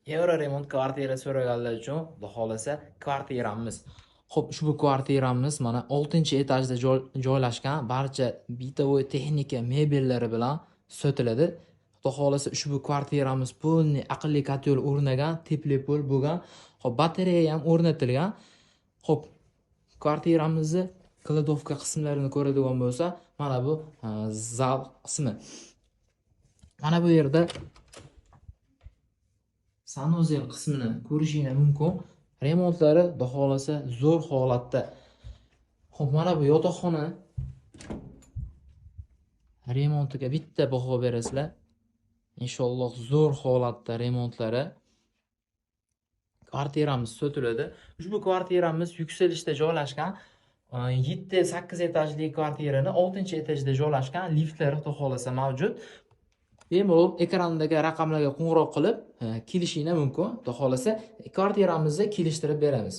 Euro remont kvartira so'raganlar uchun xudo xolasa kvartiramiz. Xo'p, ushbu kvartiramiz mana 6-etajda joylashgan, barcha bitovoy texnika mebellari bilan sotiladi. Xudo xolasa ushbu kvartiramiz полный aqlli kotel o'rnagan, tepli pol bo'lgan. Xo'p, batareya ham o'rnatilgan. Xo'p, kvartiramizni kladovka qismlarini ko'radigan bo'lsa, mana bu zal qismi. Mana bu yerda sanuzel qismini ko'rishingiz mumkin. Remontlari xudo xolasa zo'r holatda. Xo'p, mana bu yotoqxona remontiga bitta baho berasizlar. Inshaalloh zo'r holatda remontlari. Kvartiramiz sotiladi. Ushbu kvartiramiz yuksalishda joylashgan. 7-8 etajli kvartirani 6-etajda joylashgan, liftlar xudo xolasa mavjud. Bemalol ekrandagi raqamlarga qo'ng'iroq qilib kelishingiz mumkin. Xudo xolasa kvartiramizni kelishtirib beramiz.